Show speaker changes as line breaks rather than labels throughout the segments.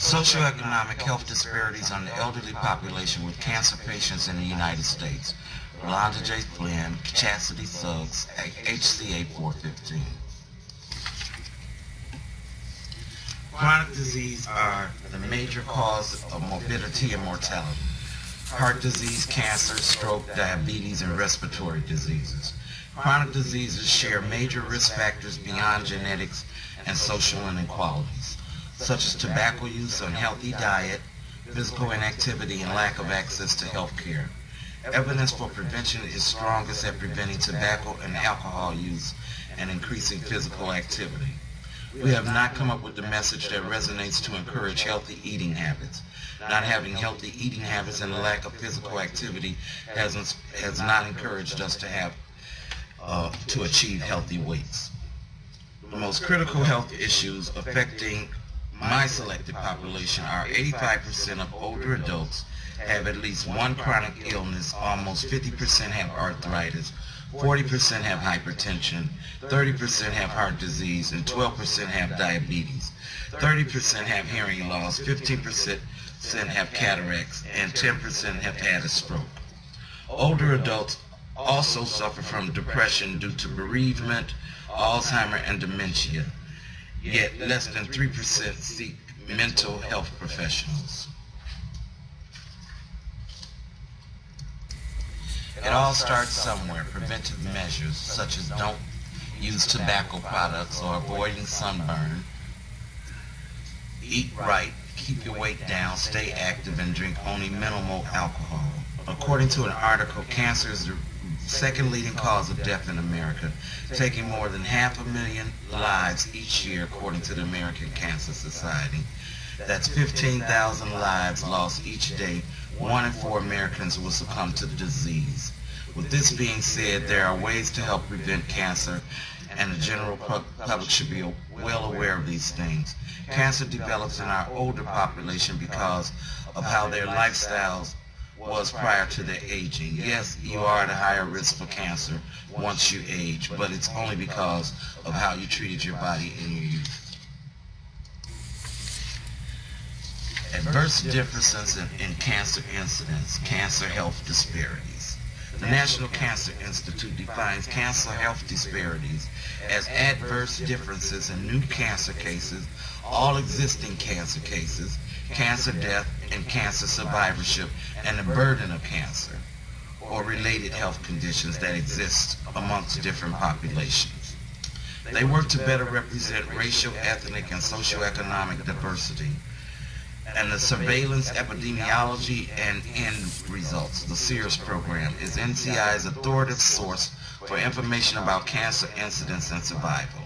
Socioeconomic health disparities on the elderly population with cancer patients in the United States. Rolanda J. Flynn, Chastity Suggs, HCA415. Chronic disease are the major cause of morbidity and mortality. Heart disease, cancer, stroke, diabetes, and respiratory diseases. Chronic diseases share major risk factors beyond genetics and social inequalities, such as tobacco use, unhealthy diet, physical inactivity, and lack of access to health care. Evidence for prevention is strongest at preventing tobacco and alcohol use and increasing physical activity. We have not come up with the message that resonates to encourage healthy eating habits. Not having healthy eating habits and the lack of physical activity has not encouraged us to achieve healthy weights. The most critical health issues affecting my selected population are 85% of older adults have at least one chronic illness, almost 50% have arthritis, 40% have hypertension, 30% have heart disease, and 12% have diabetes. 30% have hearing loss, 15% have cataracts, and 10% have had a stroke. Older adults also suffer from depression due to bereavement, Alzheimer's, and dementia, yet less than 3% seek mental health professionals. It all starts somewhere. Preventive measures such as don't use tobacco products or avoiding sunburn, eat right, keep your weight down, stay active, and drink only minimal alcohol. According to an article, cancer is the second leading cause of death in America, taking more than 500,000 lives each year according to the American Cancer Society. That's 15,000 lives lost each day. 1 in 4 Americans will succumb to the disease. With this being said, there are ways to help prevent cancer, and the general public should be well aware of these things. Cancer develops in our older population because of how their lifestyles was prior to their aging. Yes, you are at a higher risk for cancer once you age, but it's only because of how you treated your body in your youth. Adverse differences in cancer incidence, cancer health disparities. The National Cancer Institute defines cancer health disparities as adverse differences in new cancer cases, all existing cancer cases, cancer death, and cancer survivorship, and the burden of cancer or related health conditions that exist amongst different populations. They work to better represent racial, ethnic, and socioeconomic diversity, and the surveillance, epidemiology, and end results. The SEERS program is NCI's authoritative source for information about cancer incidence and survival.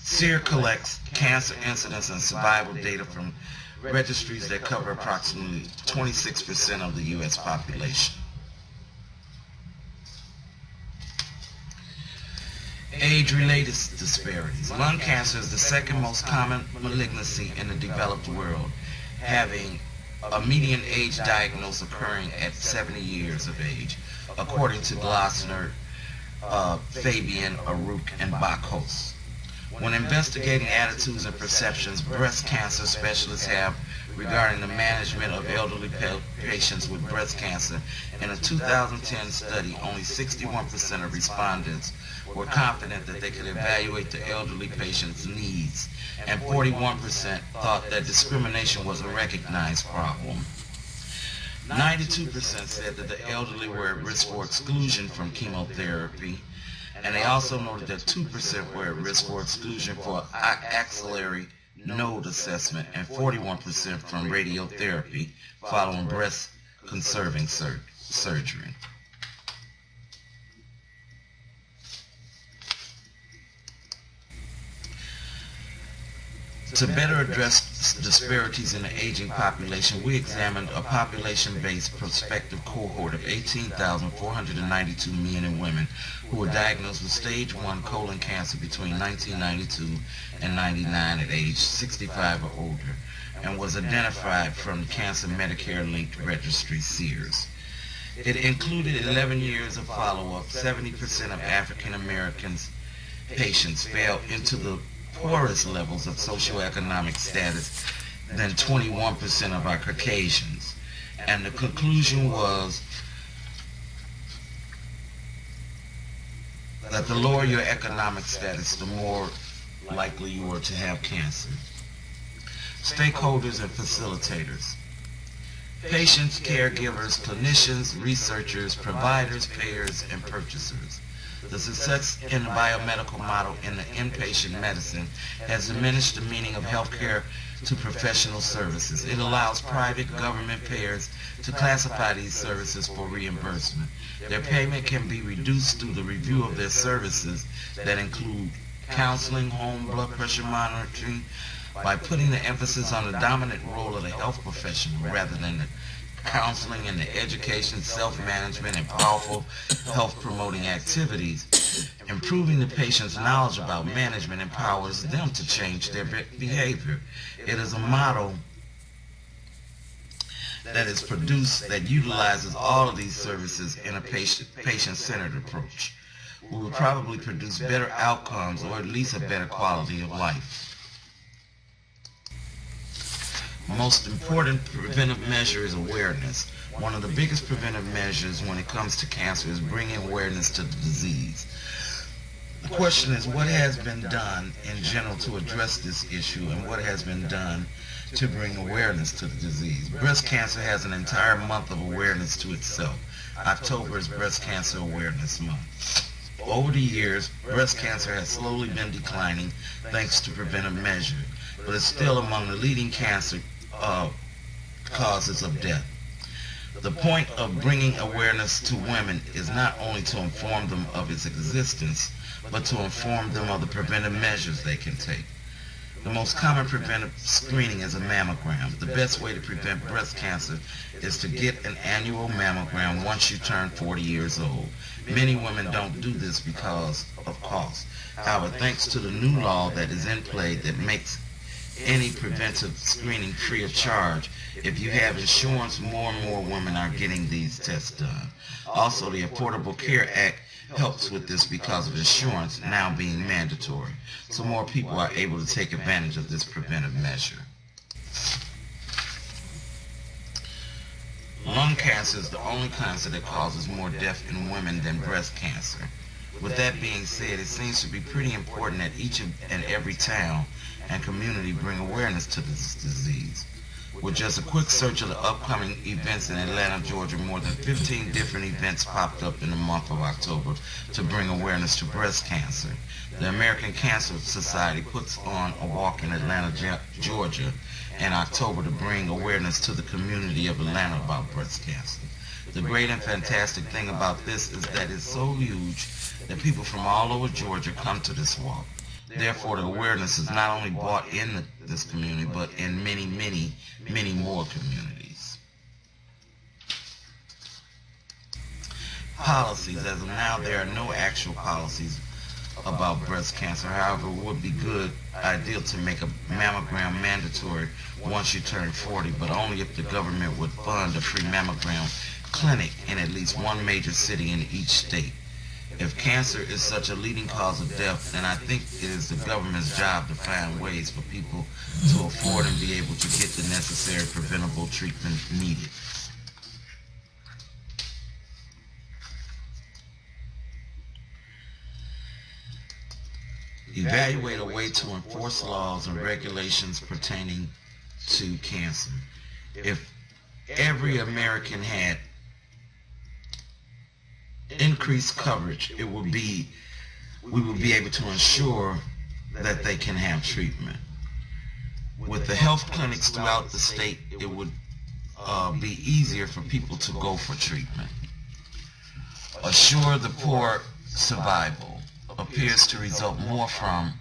SEER collects cancer incidence and survival data from registries that cover approximately 26% of the U.S. population. Age-related disparities. Lung cancer is the second most common malignancy in the developed world, having a median age diagnosis occurring at 70 years of age, according to Glossner, Fabian, Aruc, and Bacchus. When investigating attitudes and perceptions breast cancer specialists have regarding the management of elderly patients with breast cancer, in a 2010 study, only 61% of respondents were confident that they could evaluate the elderly patient's needs, and 41% thought that discrimination was a recognized problem. 92% said that the elderly were at risk for exclusion from chemotherapy, and they also noted that 2% were at risk for exclusion for axillary node assessment and 41% from radiotherapy following breast conserving surgery. To better address disparities in the aging population, we examined a population-based prospective cohort of 18,492 men and women who were diagnosed with stage 1 colon cancer between 1992 and 99 at age 65 or older, and was identified from the Cancer Medicare-linked registry SEERS. It included 11 years of follow-up. 70% of African Americans patients fell into the poorest levels of socioeconomic status than 21% of our Caucasians. And the conclusion was that the lower your economic status, the more likely you are to have cancer. Stakeholders and facilitators. Patients, caregivers, clinicians, researchers, providers, payers, and purchasers. The success in the biomedical model in the inpatient medicine has diminished the meaning of healthcare to professional services. It allows private government payers to classify these services for reimbursement. Their payment can be reduced through the review of their services that include counseling, home blood pressure monitoring, by putting the emphasis on the dominant role of the health professional rather than the counseling and the education, self-management, and powerful health-promoting activities. Improving the patient's knowledge about management empowers them to change their behavior. It is a model that is produced that utilizes all of these services in a patient-centered approach. We will probably produce better outcomes, or at least a better quality of life. Most important preventive measure is awareness. One of the biggest preventive measures when it comes to cancer is bringing awareness to the disease. The question is, what has been done in general to address this issue, and what has been done to bring awareness to the disease? Breast cancer has an entire month of awareness to itself. October is Breast Cancer Awareness Month. Over the years, breast cancer has slowly been declining thanks to preventive measures, but it's still among the leading cancer causes of death. The point of bringing awareness to women is not only to inform them of its existence, but to inform them of the preventive measures they can take. The most common preventive screening is a mammogram. The best way to prevent breast cancer is to get an annual mammogram once you turn 40 years old. Many women don't do this because of cost. However, thanks to the new law that is in play that makes any preventive screening free of charge, if you have insurance, more and more women are getting these tests done. Also, the Affordable Care Act helps with this because of insurance now being mandatory, so more people are able to take advantage of this preventive measure. Lung cancer is the only cancer that causes more death in women than breast cancer. With that being said, it seems to be pretty important that each and every town and community bring awareness to this disease. With just a quick search of the upcoming events in Atlanta, Georgia, more than 15 different events popped up in the month of October to bring awareness to breast cancer. The American Cancer Society puts on a walk in Atlanta, Georgia in October to bring awareness to the community of Atlanta about breast cancer. The great and fantastic thing about this is that it's so huge that people from all over Georgia come to this walk. Therefore, the awareness is not only brought in this community, but in many, many, many more communities. Policies. As of now, there are no actual policies about breast cancer. However, it would be ideal to make a mammogram mandatory once you turn 40, but only if the government would fund a free mammogram clinic in at least one major city in each state. If cancer is such a leading cause of death, then I think it is the government's job to find ways for people to afford and be able to get the necessary preventable treatment needed. Evaluate a way to enforce laws and regulations pertaining to cancer. If every American had increased coverage, we will be able to ensure that they can have treatment. With the health clinics throughout the state, it would be easier for people to go for treatment. Assure the poor survival appears to result more from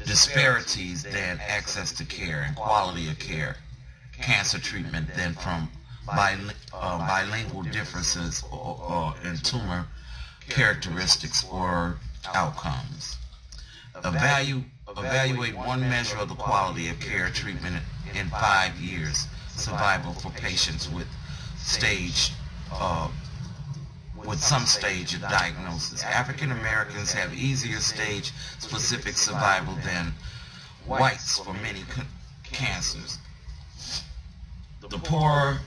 disparities than access to care and quality of care, cancer treatment, than from bilingual differences in tumor characteristics or outcomes. Evaluate one measure of the quality of care treatment in 5 years survival for patients with stage with some stage of diagnosis. African Americans have easier stage-specific survival than whites for many cancers. The poor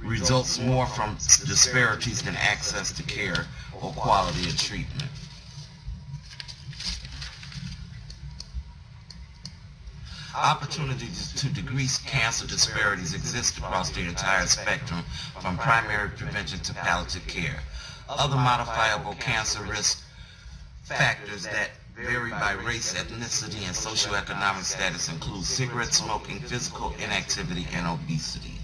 results more from disparities than access to care or quality of treatment. Opportunities to decrease cancer disparities exist across the entire spectrum, from primary prevention to palliative care. Other modifiable cancer risk factors that vary by race, ethnicity, and socioeconomic status include cigarette smoking, physical inactivity, and obesity.